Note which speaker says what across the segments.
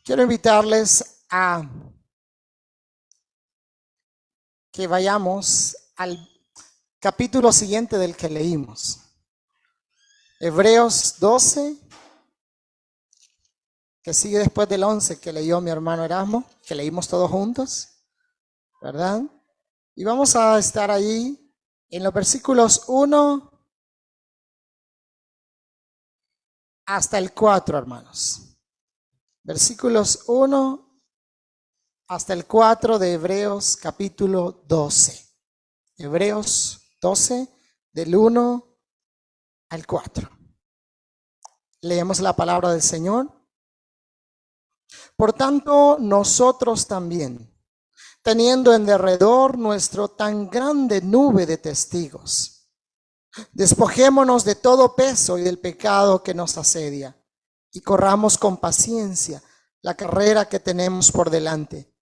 Speaker 1: Quiero invitarles a que vayamos al capítulo siguiente del que leímos. Hebreos 12, que sigue después del 11 que leyó mi hermano Erasmo, que leímos todos juntos, ¿verdad? Y vamos a estar ahí en los versículos 1 hasta el 4, hermanos. Versículos 1 hasta el 4 de Hebreos capítulo 12. Hebreos 12, del 1 al 4. Leemos la palabra del Señor. Por tanto, nosotros también, teniendo en derredor nuestro tan grande nube de testigos, despojémonos de todo peso y del pecado que nos asedia, y corramos con paciencia la carrera que tenemos por delante.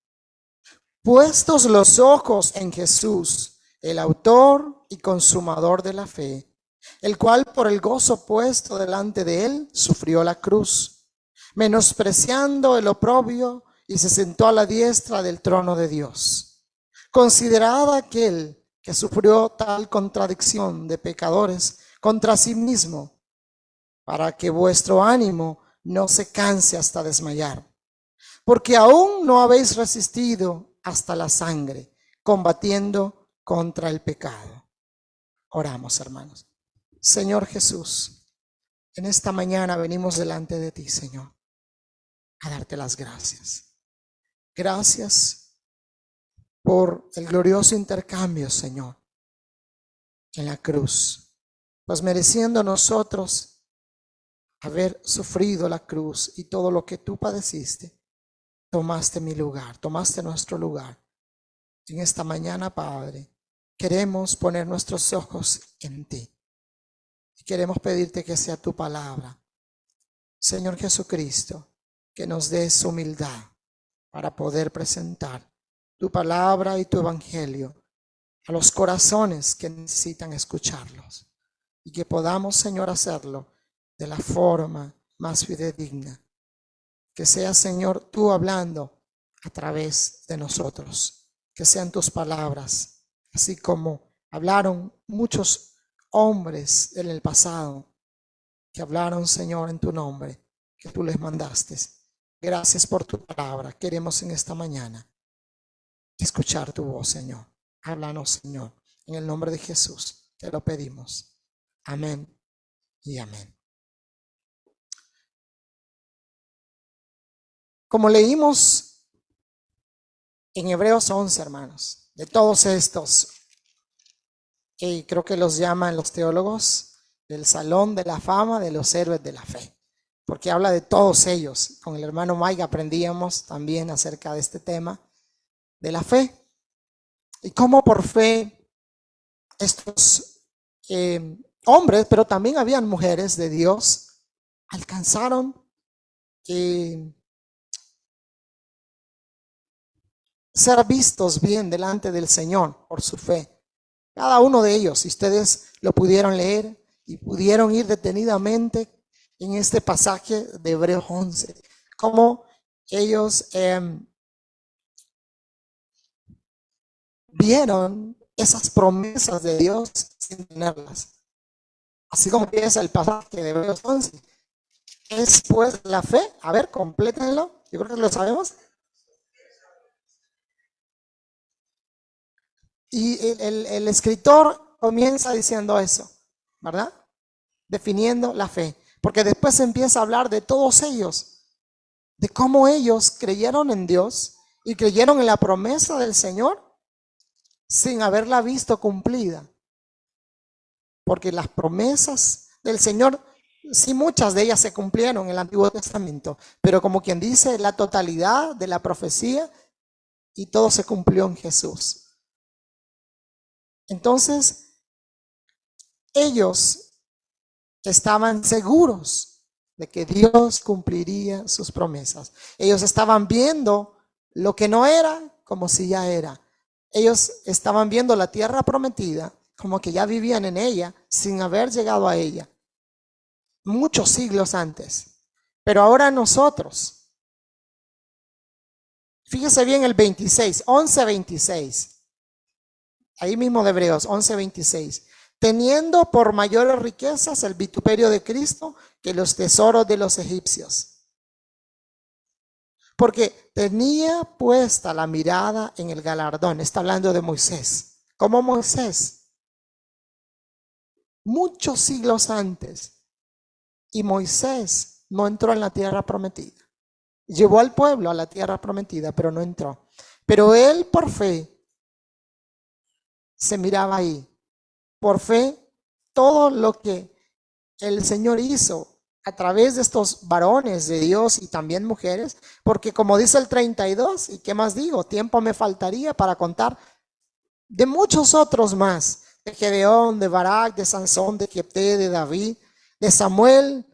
Speaker 1: Puestos los ojos en Jesús, el autor y consumador de la fe, el cual por el gozo puesto delante de él sufrió la cruz, menospreciando el oprobio, y se sentó a la diestra del trono de Dios. Considerad aquel que sufrió tal contradicción de pecadores contra sí mismo, para que vuestro ánimo no se canse hasta desmayar. Porque aún no habéis resistido hasta la sangre, combatiendo contra el pecado. Oramos, hermanos. Señor Jesús, en esta mañana venimos delante de ti, Señor, a darte las gracias. Gracias por el glorioso intercambio, Señor, en la cruz. Pues mereciendo nosotros haber sufrido la cruz y todo lo que tú padeciste, tomaste mi lugar, tomaste nuestro lugar. En esta mañana, Padre, queremos poner nuestros ojos en ti. Y queremos pedirte que sea tu palabra, Señor Jesucristo, que nos des humildad para poder presentar tu palabra y tu evangelio a los corazones que necesitan escucharlos. Y que podamos, Señor, hacerlo de la forma más fidedigna. Que sea, Señor, tú hablando a través de nosotros. Que sean tus palabras, así como hablaron muchos hombres en el pasado, que hablaron, Señor, en tu nombre, que tú les mandaste. Gracias por tu palabra. Queremos en esta mañana escuchar tu voz, Señor. Háblanos, Señor. En el nombre de Jesús te lo pedimos. Amén y amén. Como leímos en Hebreos 11, hermanos, de todos estos, y creo que los llaman los teólogos del Salón de la Fama de los Héroes de la Fe, porque habla de todos ellos. Con el hermano Mike aprendíamos también acerca de este tema de la fe y cómo por fe estos hombres, pero también habían mujeres de Dios, alcanzaron ser vistos bien delante del Señor por su fe. Cada uno de ellos, si ustedes lo pudieron leer y pudieron ir detenidamente en este pasaje de Hebreos 11, cómo ellos vieron esas promesas de Dios sin tenerlas. Así como empieza el pasaje de Hebreos 11. Es pues la fe. A ver, complétenlo. Yo creo que lo sabemos. Y el escritor comienza diciendo eso, ¿verdad? Definiendo la fe. Porque después empieza a hablar de todos ellos, de cómo ellos creyeron en Dios y creyeron en la promesa del Señor sin haberla visto cumplida. Porque las promesas del Señor, sí, muchas de ellas se cumplieron en el Antiguo Testamento, pero como quien dice, la totalidad de la profecía y todo se cumplió en Jesús. Entonces, ellos estaban seguros de que Dios cumpliría sus promesas. Ellos estaban viendo lo que no era como si ya era. Ellos estaban viendo la tierra prometida como que ya vivían en ella sin haber llegado a ella muchos siglos antes. Pero ahora nosotros Fíjese bien el 26, 11:26. Ahí mismo de Hebreos 11:26. Teniendo por mayores riquezas el vituperio de Cristo que los tesoros de los egipcios. Porque tenía puesta la mirada en el galardón. Está hablando de Moisés. Como Moisés, muchos siglos antes, y Moisés no entró en la tierra prometida. Llevó al pueblo a la tierra prometida, pero no entró. Pero él por fe se miraba ahí. Por fe, todo lo que el Señor hizo a través de estos varones de Dios y también mujeres, porque como dice el 32, y qué más digo, tiempo me faltaría para contar de muchos otros más, de Gedeón, de Barak, de Sansón, de Jefté, de David, de Samuel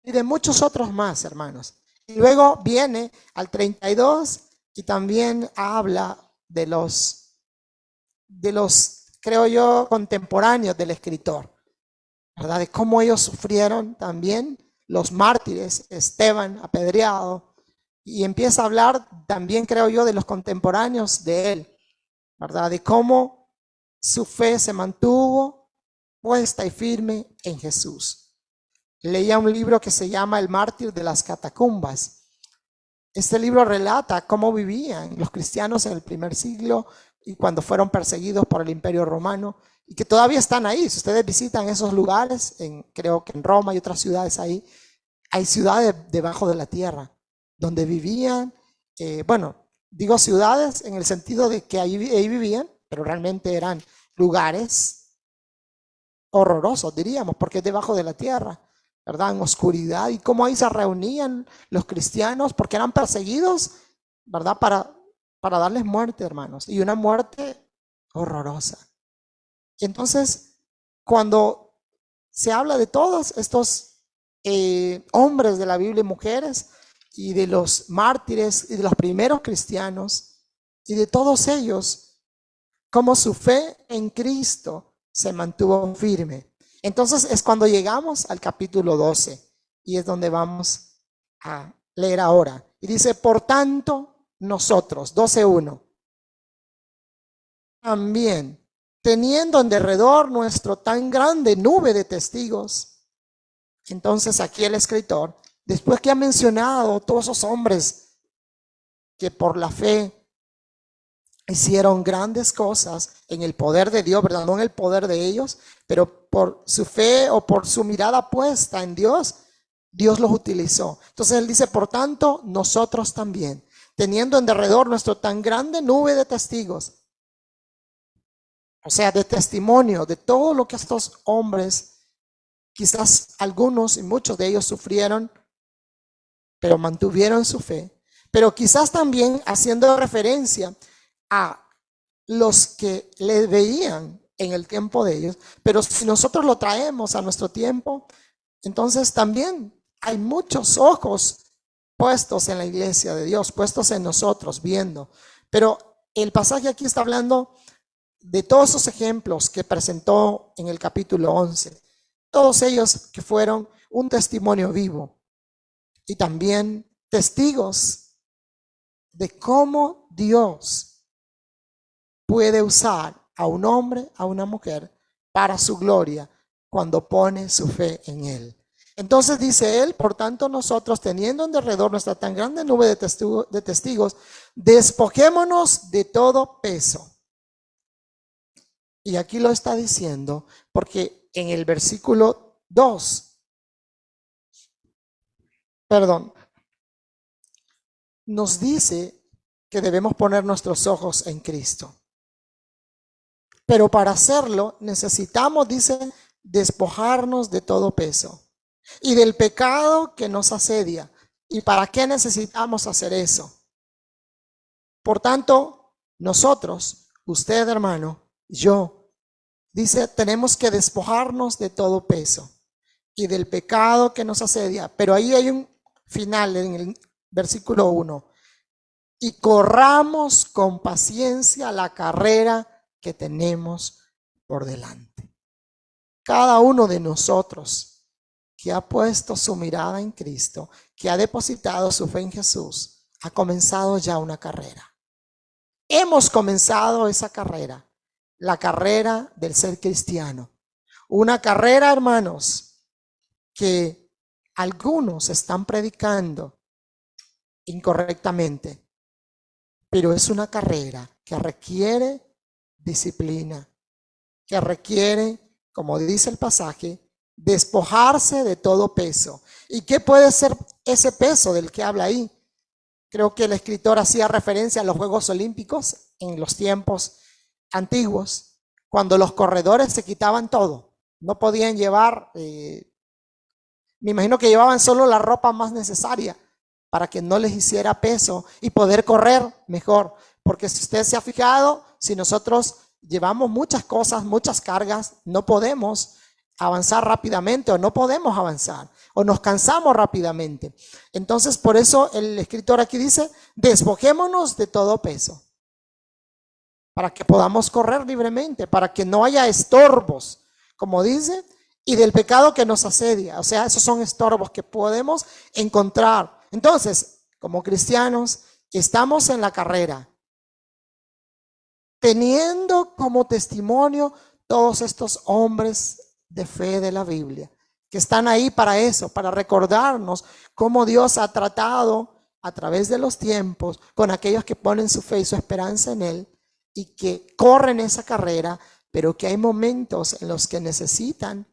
Speaker 1: y de muchos otros más, hermanos. Y luego viene al 32 y también habla de los, creo yo, contemporáneos del escritor, ¿verdad? De cómo ellos sufrieron también, los mártires, Esteban apedreado, y empieza a hablar también, creo yo, de los contemporáneos de él, ¿verdad? De cómo su fe se mantuvo puesta y firme en Jesús. Leía un libro que se llama El mártir de las catacumbas. Este libro relata cómo vivían los cristianos en el primer siglo y cuando fueron perseguidos por el Imperio Romano, y que todavía están ahí. Si ustedes visitan esos lugares, creo que en Roma y otras ciudades ahí, hay ciudades debajo de la tierra donde vivían, bueno, digo ciudades en el sentido de que ahí vivían, pero realmente eran lugares horrorosos, diríamos, porque es debajo de la tierra, ¿verdad? En oscuridad, y cómo ahí se reunían los cristianos porque eran perseguidos, ¿verdad? Para darles muerte, hermanos, y una muerte horrorosa. Entonces, cuando se habla de todos estos hombres de la Biblia y mujeres, y de los mártires y de los primeros cristianos, y de todos ellos, como su fe en Cristo se mantuvo firme. Entonces es cuando llegamos al capítulo 12, y es donde vamos a leer ahora. Y dice, por tanto, nosotros, 12:1, también, teniendo en derredor nuestro tan grande nube de testigos. Entonces aquí el escritor, después que ha mencionado todos esos hombres que por la fe hicieron grandes cosas en el poder de Dios, ¿verdad? No en el poder de ellos, pero por su fe o por su mirada puesta en Dios, Dios los utilizó. Entonces él dice, por tanto, nosotros también, teniendo en derredor nuestro tan grande nube de testigos, o sea, de testimonio de todo lo que estos hombres, quizás algunos y muchos de ellos sufrieron, pero mantuvieron su fe. Pero quizás también haciendo referencia a los que le veían en el tiempo de ellos. Pero si nosotros lo traemos a nuestro tiempo, entonces también hay muchos ojos puestos en la iglesia de Dios, puestos en nosotros, viendo. Pero el pasaje aquí está hablando de todos esos ejemplos que presentó en el capítulo 11. Todos ellos que fueron un testimonio vivo y también testigos de cómo Dios puede usar a un hombre, a una mujer, para su gloria cuando pone su fe en él. Entonces dice él, por tanto nosotros, teniendo en derredor nuestra tan grande nube de testigos, despojémonos de todo peso. Y aquí lo está diciendo porque en el versículo 2, nos dice que debemos poner nuestros ojos en Cristo. Pero para hacerlo necesitamos, dice, despojarnos de todo peso y del pecado que nos asedia. ¿Y para qué necesitamos hacer eso? Por tanto, nosotros, usted, hermano, yo, dice, tenemos que despojarnos de todo peso y del pecado que nos asedia. Pero ahí hay un final en el versículo 1. Y corramos con paciencia la carrera que tenemos por delante. Cada uno de nosotros que ha puesto su mirada en Cristo, que ha depositado su fe en Jesús, ha comenzado ya una carrera. Hemos comenzado esa carrera, la carrera del ser cristiano. Una carrera, hermanos, que algunos están predicando incorrectamente, pero es una carrera que requiere disciplina, que requiere, como dice el pasaje, despojarse de todo peso. ¿Y qué puede ser ese peso del que habla ahí? Creo que el escritor hacía referencia a los Juegos Olímpicos en los tiempos antiguos, cuando los corredores se quitaban todo. No podían llevar, me imagino que llevaban solo la ropa más necesaria para que no les hiciera peso y poder correr mejor. Porque si usted se ha fijado, si nosotros llevamos muchas cosas, muchas cargas, no podemos avanzar rápidamente o no podemos avanzar o nos cansamos rápidamente. Entonces, por eso el escritor aquí dice, despojémonos de todo peso para que podamos correr libremente, para que no haya estorbos, como dice, y del pecado que nos asedia. O sea, esos son estorbos que podemos encontrar. Entonces, como cristianos, estamos en la carrera, teniendo como testimonio todos estos hombres de fe de la Biblia, que están ahí para eso, para recordarnos cómo Dios ha tratado a través de los tiempos con aquellos que ponen su fe y su esperanza en Él y que corren esa carrera, pero que hay momentos en los que necesitan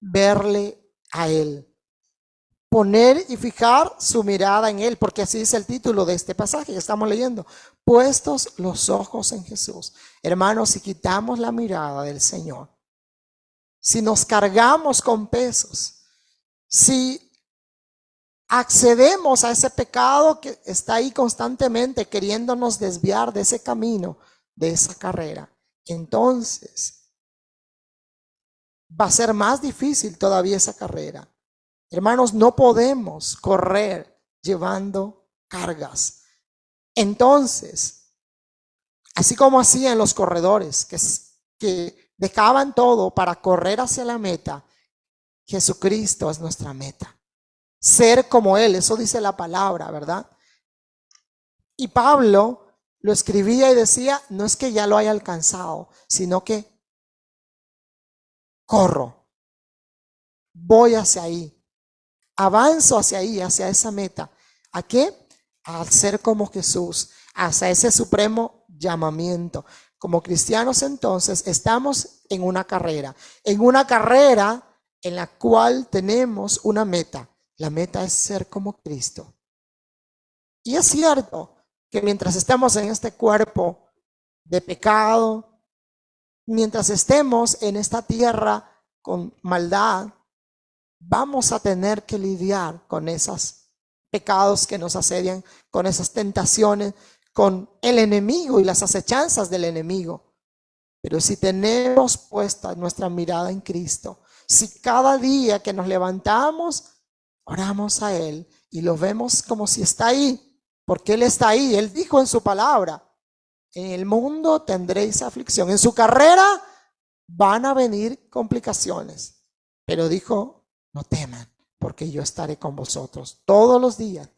Speaker 1: verle a Él, poner y fijar su mirada en Él, porque así dice el título de este pasaje que estamos leyendo, puestos los ojos en Jesús. Hermanos, si quitamos la mirada del Señor, si nos cargamos con pesos, si accedemos a ese pecado que está ahí constantemente queriéndonos desviar de ese camino, de esa carrera, entonces va a ser más difícil todavía esa carrera. Hermanos, no podemos correr llevando cargas. Entonces, así como hacían los corredores que dejaban todo para correr hacia la meta, Jesucristo es nuestra meta. Ser como Él, eso dice la palabra, ¿verdad? Y Pablo lo escribía y decía, no es que ya lo haya alcanzado, sino que corro, voy hacia ahí, avanzo hacia ahí, hacia esa meta. ¿A qué? A ser como Jesús, hacia ese supremo llamamiento. Como cristianos entonces estamos en una carrera en la cual tenemos una meta. La meta es ser como Cristo. Y es cierto que mientras estemos en este cuerpo de pecado, mientras estemos en esta tierra con maldad, vamos a tener que lidiar con esos pecados que nos asedian, con esas tentaciones, con el enemigo y las acechanzas del enemigo. Pero si tenemos puesta nuestra mirada en Cristo, si cada día que nos levantamos, oramos a Él y lo vemos como si está ahí, porque Él está ahí. Él dijo en su palabra, en el mundo tendréis aflicción. En su carrera van a venir complicaciones, pero dijo, no teman, porque yo estaré con vosotros todos los días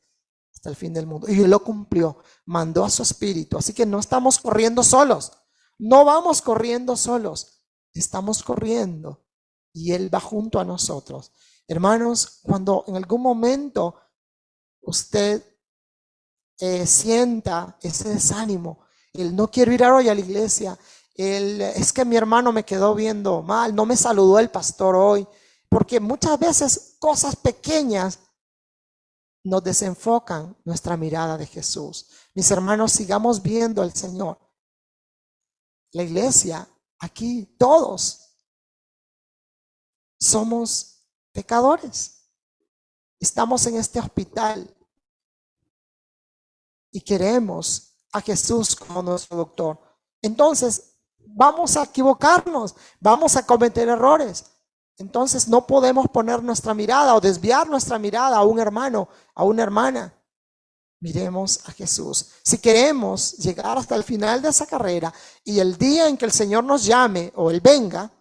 Speaker 1: hasta el fin del mundo. Y Él lo cumplió, mandó a su Espíritu. Así que no estamos corriendo solos, no vamos corriendo solos, estamos corriendo y Él va junto a nosotros. Hermanos, cuando en algún momento usted sienta ese desánimo, el no quiero ir hoy a la iglesia, es que mi hermano me quedó viendo mal, no me saludó el pastor hoy, porque muchas veces cosas pequeñas nos desenfocan nuestra mirada de Jesús. Mis hermanos, sigamos viendo al Señor. La iglesia, aquí todos somos pecadores. Estamos en este hospital y queremos a Jesús como nuestro doctor. Entonces, vamos a equivocarnos, vamos a cometer errores. Entonces, no podemos poner nuestra mirada o desviar nuestra mirada a un hermano, a una hermana. Miremos a Jesús. Si queremos llegar hasta el final de esa carrera y el día en que el Señor nos llame o Él venga,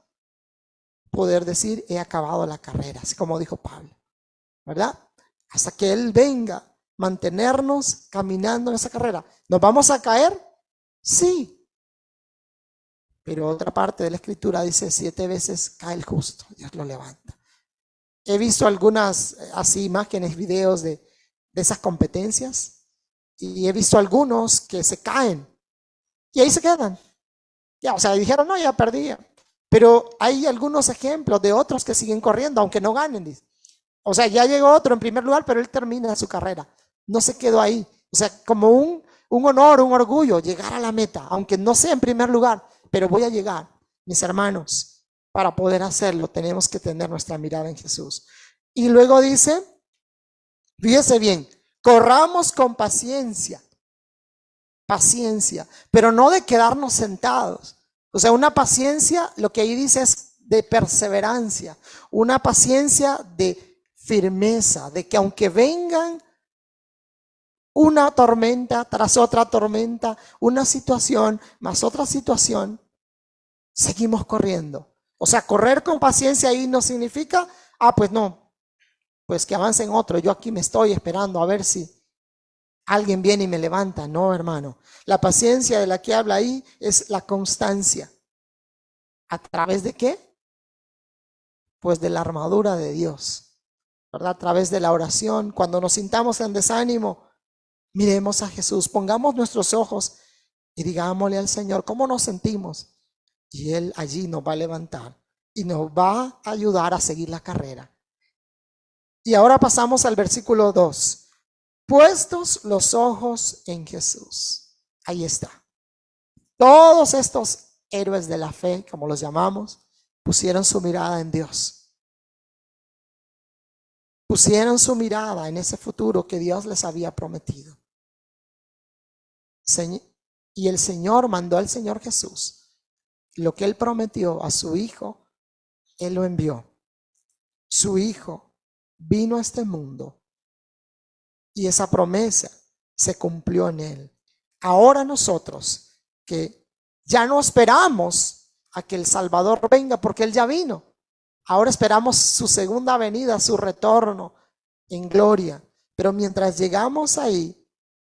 Speaker 1: poder decir, he acabado la carrera, así como dijo Pablo, ¿verdad? hasta que Él venga, mantenernos caminando en esa carrera. ¿Nos vamos a caer? Sí. Pero otra parte de la escritura dice, 7 veces cae el justo, Dios lo levanta. He visto algunas así imágenes, videos de esas competencias, y he visto algunos que se caen y ahí se quedan. Ya, o sea, dijeron, no, ya perdí. Pero hay algunos ejemplos de otros que siguen corriendo, aunque no ganen. Dice. O sea, ya llegó otro en primer lugar, pero él termina su carrera. No se quedó ahí. O sea, como un honor, un orgullo, llegar a la meta, aunque no sea en primer lugar, pero voy a llegar. Mis hermanos, para poder hacerlo, tenemos que tener nuestra mirada en Jesús. Y luego dice, fíjese bien, corramos con paciencia, pero no de quedarnos sentados. O sea, una paciencia, lo que ahí dice es de perseverancia, una paciencia de firmeza, de que aunque vengan una tormenta tras otra tormenta, una situación más otra situación, seguimos corriendo. O sea, correr con paciencia ahí no significa, pues no, pues que avancen otro, yo aquí me estoy esperando a ver si alguien viene y me levanta. No, hermano. La paciencia de la que habla ahí es la constancia. ¿A través de qué? Pues de la armadura de Dios, ¿verdad? A través de la oración. Cuando nos sintamos en desánimo, miremos a Jesús, pongamos nuestros ojos y digámosle al Señor cómo nos sentimos. Y Él allí nos va a levantar y nos va a ayudar a seguir la carrera. Y ahora pasamos al versículo 2. Puestos los ojos en Jesús. Ahí está. Todos estos héroes de la fe, como los llamamos, pusieron su mirada en Dios. Pusieron su mirada en ese futuro que Dios les había prometido. Y el Señor mandó al Señor Jesús. Lo que Él prometió a su Hijo, Él lo envió. Su Hijo vino a este mundo. Y esa promesa se cumplió en Él. Ahora nosotros que ya no esperamos a que el Salvador venga porque Él ya vino. Ahora esperamos su segunda venida, su retorno en gloria. Pero mientras llegamos ahí,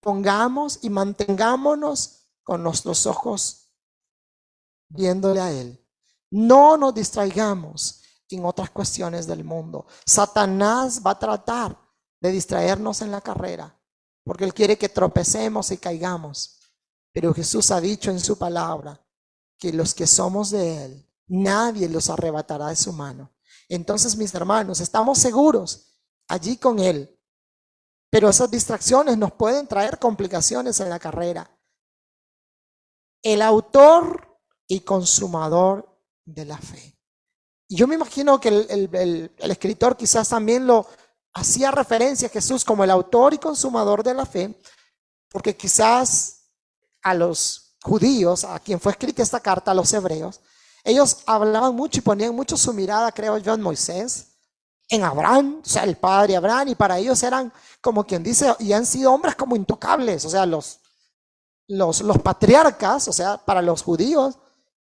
Speaker 1: pongamos y mantengámonos con nuestros ojos viéndole a Él. No nos distraigamos en otras cuestiones del mundo. Satanás va a tratar de distraernos en la carrera, porque Él quiere que tropecemos y caigamos. Pero Jesús ha dicho en su palabra que los que somos de Él, nadie los arrebatará de su mano. Entonces, mis hermanos, estamos seguros allí con Él, pero esas distracciones nos pueden traer complicaciones en la carrera. El autor y consumador de la fe. Y yo me imagino que el escritor quizás también lo hacía referencia a Jesús como el autor y consumador de la fe, porque quizás a los judíos, a quien fue escrita esta carta, a los hebreos, ellos hablaban mucho y ponían mucho su mirada, creo yo, en Moisés, en Abraham, o sea, el padre Abraham, y para ellos eran como quien dice, y han sido hombres como intocables, o sea, los patriarcas, o sea, para los judíos,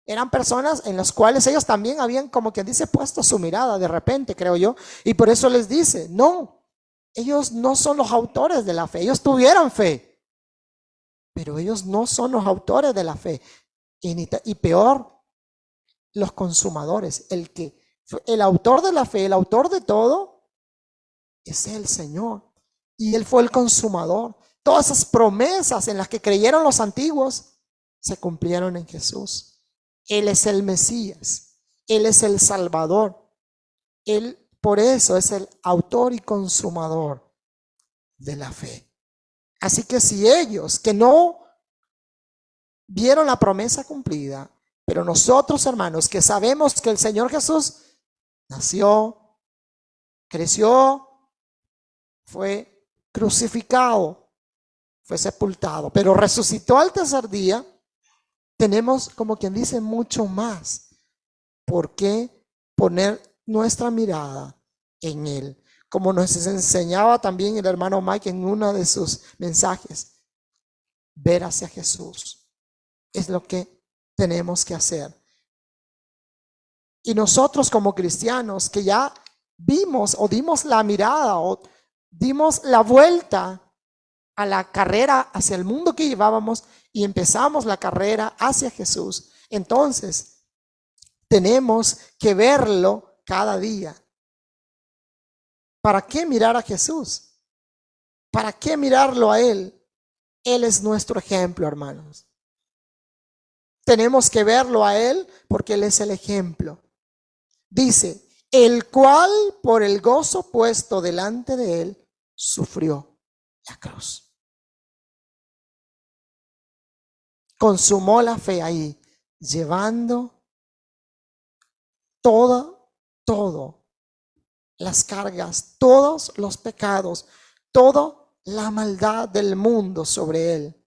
Speaker 1: eran personas en las cuales ellos también habían, como quien dice, puesto su mirada de repente, creo yo. Y por eso les dice, no, ellos no son los autores de la fe. Ellos tuvieron fe, pero ellos no son los autores de la fe. Y peor, los consumadores. El autor de la fe, el autor de todo, es el Señor. Y Él fue el consumador. Todas esas promesas en las que creyeron los antiguos se cumplieron en Jesús. Él es el Mesías, Él es el Salvador, Él por eso es el autor y consumador de la fe. Así que si ellos que no vieron la promesa cumplida, pero nosotros, hermanos, que sabemos que el Señor Jesús nació, creció, fue crucificado, fue sepultado, pero resucitó al tercer día, tenemos, como quien dice, mucho más por qué poner nuestra mirada en Él. Como nos enseñaba también el hermano Mike en uno de sus mensajes, ver hacia Jesús es lo que tenemos que hacer. Y nosotros como cristianos que ya vimos o dimos la mirada o dimos la vuelta a la carrera hacia el mundo que llevábamos y empezamos la carrera hacia Jesús. Entonces, tenemos que verlo cada día. ¿Para qué mirar a Jesús? ¿Para qué mirarlo a Él? Él es nuestro ejemplo, hermanos. Tenemos que verlo a Él porque Él es el ejemplo. Dice, el cual por el gozo puesto delante de Él sufrió la cruz. Consumó la fe ahí, llevando todo, las cargas, todos los pecados, toda la maldad del mundo sobre Él.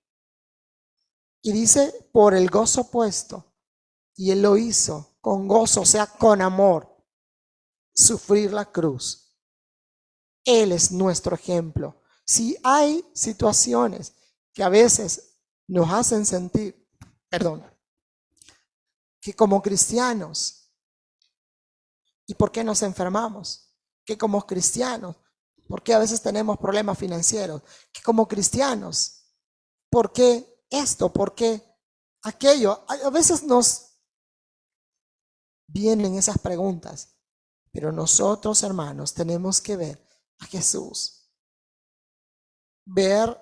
Speaker 1: Y dice, por el gozo puesto, y Él lo hizo con gozo, o sea, con amor, sufrir la cruz. Él es nuestro ejemplo. Si hay situaciones que a veces nos hacen sentir, que como cristianos, ¿y por qué nos enfermamos? Que como cristianos, ¿por qué a veces tenemos problemas financieros? Que como cristianos, ¿por qué esto? ¿Por qué aquello? A veces nos vienen esas preguntas, pero nosotros, hermanos, tenemos que ver a Jesús, ver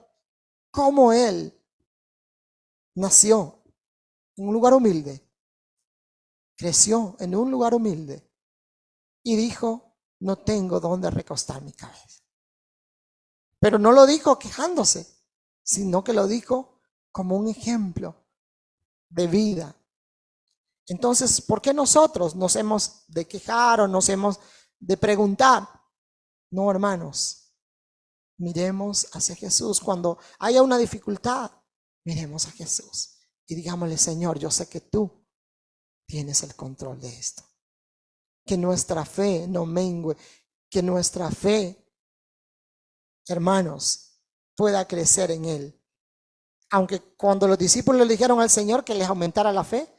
Speaker 1: cómo Él nació en un lugar humilde, creció en un lugar humilde y dijo, no tengo dónde recostar mi cabeza. Pero no lo dijo quejándose, sino que lo dijo como un ejemplo de vida. Entonces, ¿por qué nosotros nos hemos de quejar o nos hemos de preguntar? No, hermanos, miremos hacia Jesús. Cuando haya una dificultad, miremos a Jesús y digámosle, Señor, yo sé que tú tienes el control de esto. Que nuestra fe no mengue, que nuestra fe, hermanos, pueda crecer en Él. Aunque cuando los discípulos le dijeron al Señor que les aumentara la fe,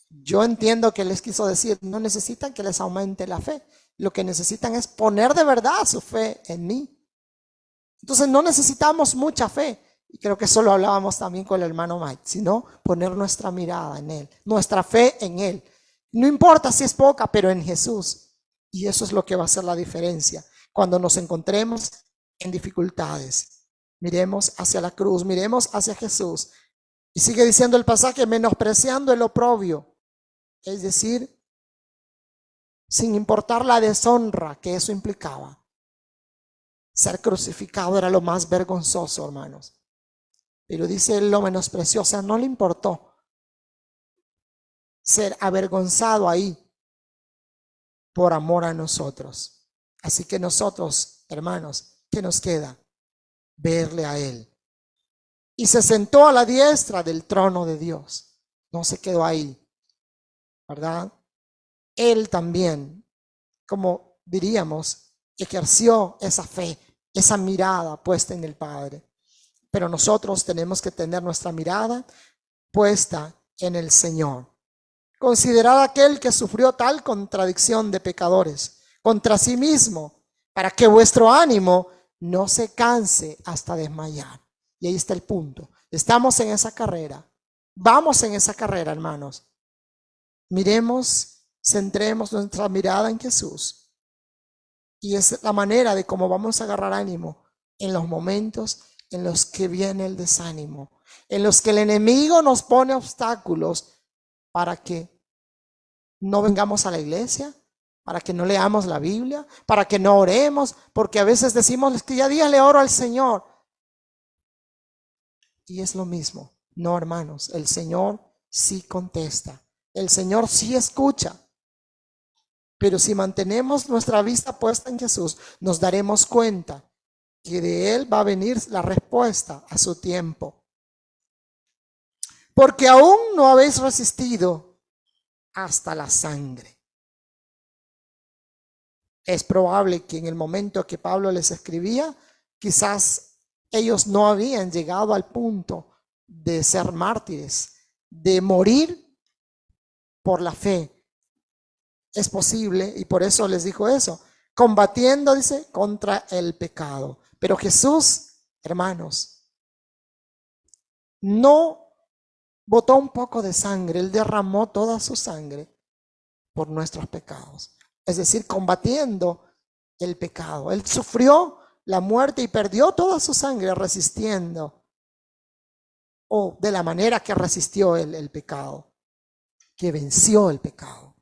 Speaker 1: yo entiendo que les quiso decir, no necesitan que les aumente la fe. Lo que necesitan es poner de verdad su fe en mí. Entonces no necesitamos mucha fe. Y creo que eso lo hablábamos también con el hermano Mike, sino poner nuestra mirada en Él, nuestra fe en Él. No importa si es poca, pero en Jesús. Y eso es lo que va a hacer la diferencia. Cuando nos encontremos en dificultades, miremos hacia la cruz, miremos hacia Jesús. Y sigue diciendo el pasaje, menospreciando el oprobio. Es decir, sin importar la deshonra que eso implicaba. Ser crucificado era lo más vergonzoso, hermanos. Pero dice, él lo menospreció, o sea, no le importó ser avergonzado ahí por amor a nosotros. Así que nosotros, hermanos, ¿qué nos queda? Verle a Él. Y se sentó a la diestra del trono de Dios. No se quedó ahí, ¿verdad? Él también, como diríamos, ejerció esa fe, esa mirada puesta en el Padre. Pero nosotros tenemos que tener nuestra mirada puesta en el Señor. Considerad aquel que sufrió tal contradicción de pecadores contra sí mismo, para que vuestro ánimo no se canse hasta desmayar. Y ahí está el punto. Estamos en esa carrera. Vamos en esa carrera, hermanos. Miremos, centremos nuestra mirada en Jesús. Y es la manera de cómo vamos a agarrar ánimo en los momentos en los que viene el desánimo, en los que el enemigo nos pone obstáculos para que no vengamos a la iglesia, para que no leamos la Biblia, para que no oremos, porque a veces decimos que ya día le oro al Señor. Y es lo mismo. No, hermanos, el Señor sí contesta, el Señor sí escucha. Pero si mantenemos nuestra vista puesta en Jesús, nos daremos cuenta que de Él va a venir la respuesta a su tiempo. Porque aún no habéis resistido hasta la sangre. Es probable que en el momento que Pablo les escribía, quizás ellos no habían llegado al punto de ser mártires, de morir por la fe. Es posible, y por eso les dijo eso, combatiendo, dice, contra el pecado. Pero Jesús, hermanos, no botó un poco de sangre, Él derramó toda su sangre por nuestros pecados. Es decir, combatiendo el pecado. Él sufrió la muerte y perdió toda su sangre resistiendo, o de la manera que resistió el pecado, que venció el pecado.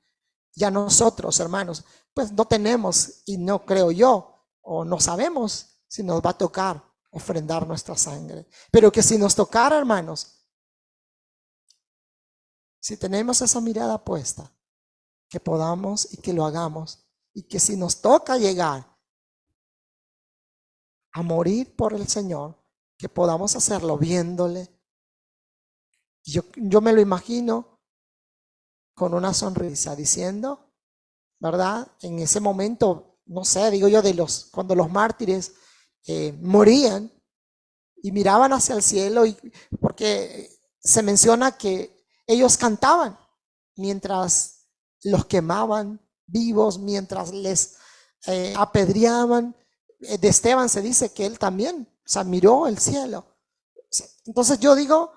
Speaker 1: Ya nosotros, hermanos, pues no tenemos, y no creo yo, o no sabemos si nos va a tocar ofrendar nuestra sangre. Pero que si nos tocara, hermanos, si tenemos esa mirada puesta, que podamos y que lo hagamos, y que si nos toca llegar a morir por el Señor, que podamos hacerlo viéndole. Yo me lo imagino con una sonrisa diciendo, ¿verdad? En ese momento, no sé, digo yo, cuando los mártires morían y miraban hacia el cielo, porque se menciona que ellos cantaban mientras los quemaban vivos, mientras les apedreaban. De Esteban se dice que él también, o sea, miró el cielo. Entonces yo digo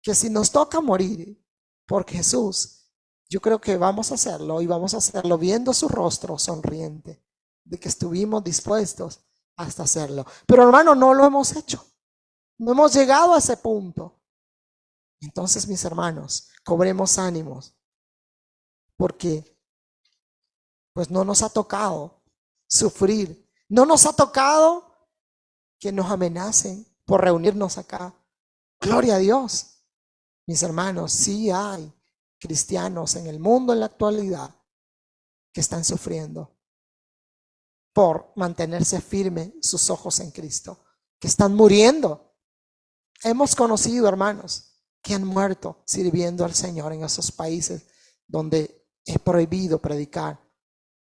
Speaker 1: que si nos toca morir por Jesús, yo creo que vamos a hacerlo, y vamos a hacerlo viendo su rostro sonriente, de que estuvimos dispuestos hasta hacerlo. Pero hermano, no lo hemos hecho. No hemos llegado a ese punto. Entonces, mis hermanos, cobremos ánimos, porque pues no nos ha tocado sufrir. No nos ha tocado que nos amenacen por reunirnos acá. Gloria a Dios. Mis hermanos, sí hay cristianos en el mundo en la actualidad que están sufriendo por mantenerse firmes sus ojos en Cristo, que están muriendo. Hemos conocido hermanos que han muerto sirviendo al Señor en esos países donde es prohibido predicar,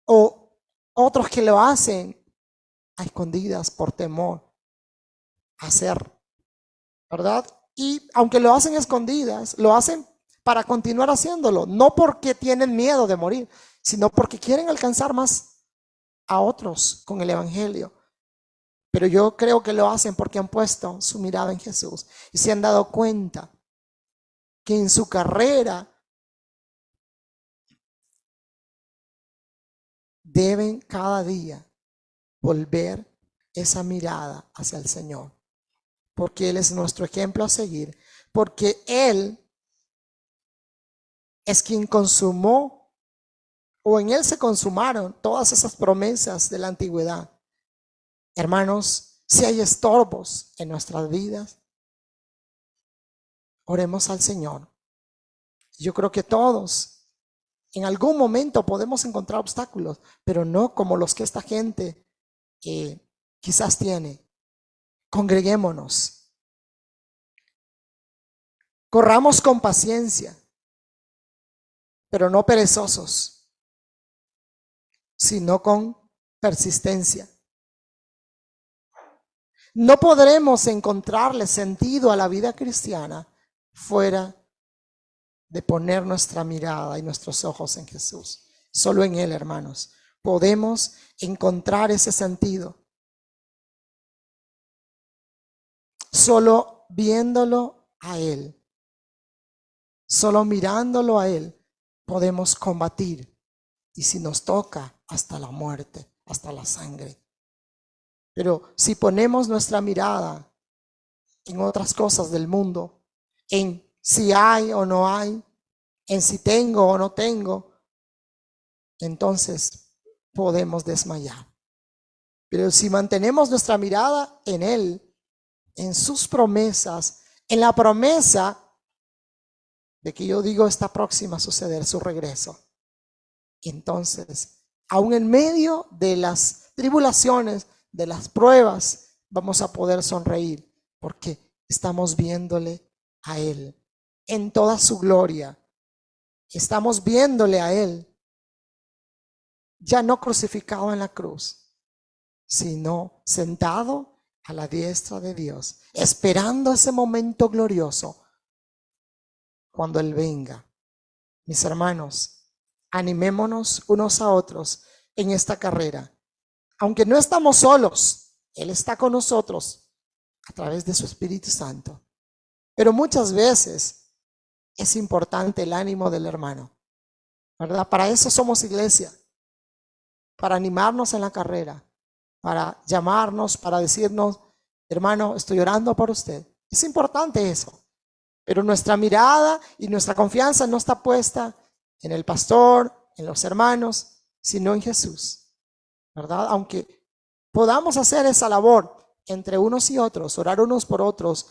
Speaker 1: o otros que lo hacen a escondidas por temor a hacer, ¿verdad? Y aunque lo hacen escondidas, lo hacen para continuar haciéndolo, no porque tienen miedo de morir, sino porque quieren alcanzar más a otros con el evangelio. Pero yo creo que lo hacen porque han puesto su mirada en Jesús y se han dado cuenta que en su carrera deben cada día volver esa mirada hacia el Señor, porque Él es nuestro ejemplo a seguir, porque Él es quien consumó, o en Él se consumaron todas esas promesas de la antigüedad. Hermanos, si hay estorbos en nuestras vidas, oremos al Señor. Yo creo que todos en algún momento podemos encontrar obstáculos, pero no como los que esta gente quizás tiene. Congreguémonos, corramos con paciencia, pero no perezosos, sino con persistencia. No podremos encontrarle sentido a la vida cristiana fuera de poner nuestra mirada y nuestros ojos en Jesús. Solo en Él, hermanos, podemos encontrar ese sentido. Solo viéndolo a Él, solo mirándolo a Él, podemos combatir. Y si nos toca, hasta la muerte, hasta la sangre. Pero si ponemos nuestra mirada en otras cosas del mundo, en si hay o no hay, en si tengo o no tengo, entonces podemos desmayar. Pero si mantenemos nuestra mirada en Él, en sus promesas, en la promesa de que yo digo está próxima a suceder su regreso, entonces, aún en medio de las tribulaciones, de las pruebas, vamos a poder sonreír porque estamos viéndole a Él en toda su gloria. Estamos viéndole a Él ya no crucificado en la cruz, sino sentado a la diestra de Dios, esperando ese momento glorioso cuando Él venga. Mis hermanos, animémonos unos a otros en esta carrera aunque no estamos solos, Él está con nosotros a través de su Espíritu Santo. Pero muchas veces es importante el ánimo del hermano, ¿verdad? Para eso somos iglesia, para animarnos en la carrera, para llamarnos, para decirnos, hermano, estoy orando por usted. Es importante eso. Pero nuestra mirada y nuestra confianza no está puesta en el pastor, en los hermanos, sino en Jesús, ¿verdad? Aunque podamos hacer esa labor entre unos y otros, orar unos por otros,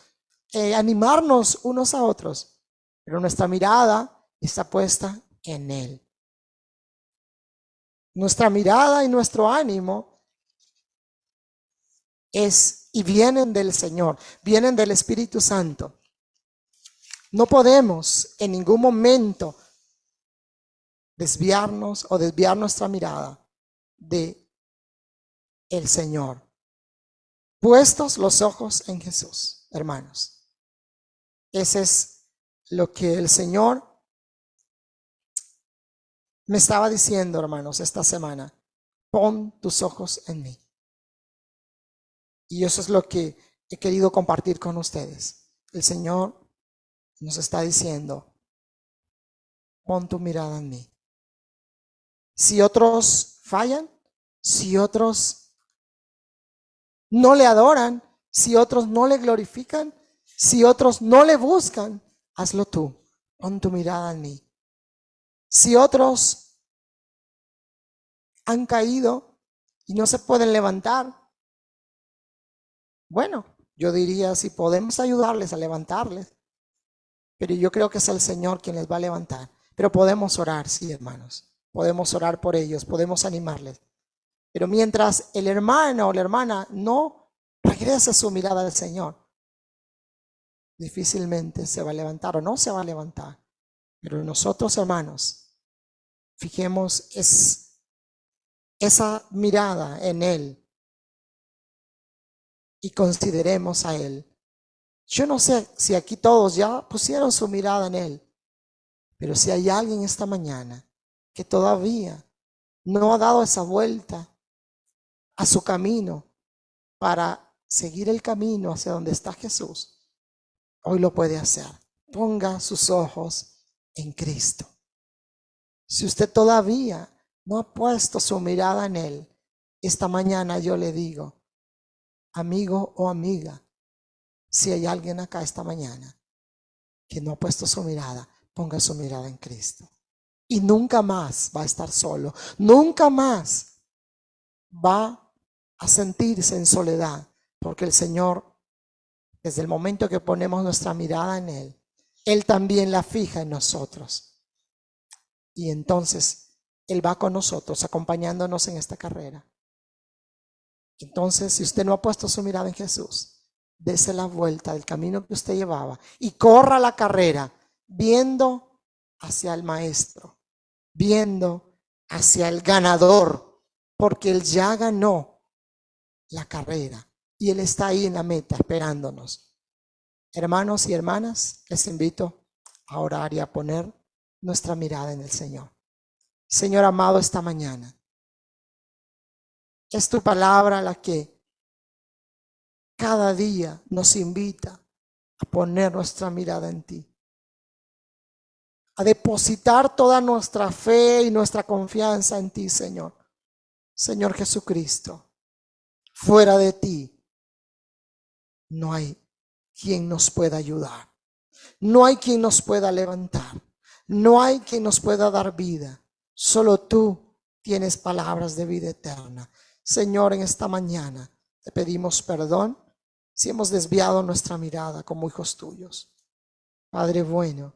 Speaker 1: animarnos unos a otros, pero nuestra mirada está puesta en Él. Nuestra mirada y nuestro ánimo es y vienen del Señor, vienen del Espíritu Santo. No podemos en ningún momento desviarnos o desviar nuestra mirada de el Señor. Puestos los ojos en Jesús, hermanos. Ese es lo que el Señor me estaba diciendo, hermanos, esta semana. Pon tus ojos en mí. Y eso es lo que he querido compartir con ustedes. El Señor nos está diciendo, pon tu mirada en mí. Si otros fallan, si otros no le adoran, si otros no le glorifican, si otros no le buscan, hazlo tú. Pon tu mirada en mí. Si otros han caído y no se pueden levantar, bueno, yo diría si podemos ayudarles a levantarles, pero yo creo que es el Señor quien les va a levantar. Pero podemos orar, sí, hermanos. Podemos orar por ellos, podemos animarles. Pero mientras el hermano o la hermana no regrese su mirada al Señor, difícilmente se va a levantar o no se va a levantar. Pero nosotros, hermanos, fijemos esa mirada en Él y consideremos a Él. Yo no sé si aquí todos ya pusieron su mirada en Él, pero si hay alguien esta mañana que todavía no ha dado esa vuelta a su camino para seguir el camino hacia donde está Jesús, hoy lo puede hacer. Ponga sus ojos en Cristo. Si usted todavía no ha puesto su mirada en Él, esta mañana yo le digo, amigo o amiga, si hay alguien acá esta mañana que no ha puesto su mirada, ponga su mirada en Cristo. Y nunca más va a estar solo, nunca más va a sentirse en soledad, porque el Señor, desde el momento que ponemos nuestra mirada en Él, Él también la fija en nosotros. Y entonces Él va con nosotros, acompañándonos en esta carrera. Entonces, si usted no ha puesto su mirada en Jesús, dése la vuelta del camino que usted llevaba y corra la carrera viendo hacia el Maestro, viendo hacia el ganador, porque Él ya ganó la carrera y Él está ahí en la meta esperándonos. Hermanos y hermanas, les invito a orar y a poner nuestra mirada en el Señor. Señor amado, esta mañana es tu palabra la que cada día nos invita a poner nuestra mirada en ti, a depositar toda nuestra fe y nuestra confianza en ti, Señor. Señor Jesucristo, fuera de ti no hay quien nos pueda ayudar, no hay quien nos pueda levantar, no hay quien nos pueda dar vida. Solo tú tienes palabras de vida eterna. Señor, en esta mañana te pedimos perdón si hemos desviado nuestra mirada como hijos tuyos. Padre bueno,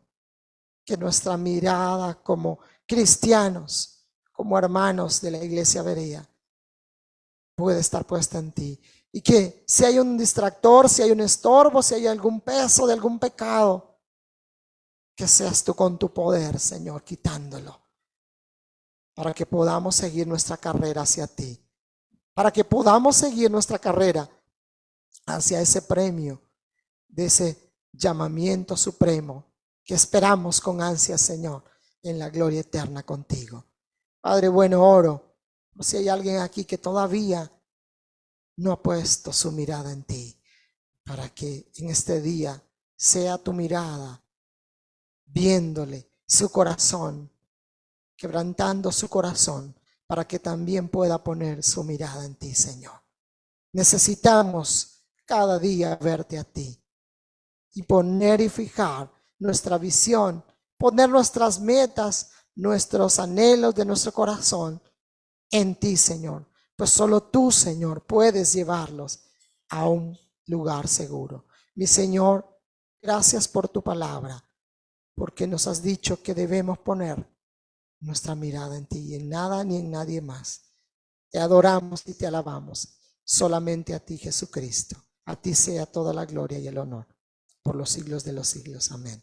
Speaker 1: que nuestra mirada como cristianos, como hermanos de la iglesia Berea, puede estar puesta en ti. Y que si hay un distractor, si hay un estorbo, si hay algún peso de algún pecado, que seas tú con tu poder, Señor, quitándolo, para que podamos seguir nuestra carrera hacia ti, para que podamos seguir nuestra carrera hacia ese premio, de ese llamamiento supremo que esperamos con ansia, Señor, en la gloria eterna contigo. Padre bueno, oro O si hay alguien aquí que todavía no ha puesto su mirada en ti, para que en este día sea tu mirada viéndole su corazón, quebrantando su corazón, para que también pueda poner su mirada en ti, Señor. Necesitamos cada día verte a ti y poner y fijar nuestra visión, poner nuestras metas, nuestros anhelos de nuestro corazón en ti, Señor. Pues solo tú, Señor, puedes llevarlos a un lugar seguro. Mi Señor, gracias por tu palabra, porque nos has dicho que debemos poner nuestra mirada en ti y en nada ni en nadie más. Te adoramos y te alabamos solamente a ti, Jesucristo. A ti sea toda la gloria y el honor por los siglos de los siglos. Amén.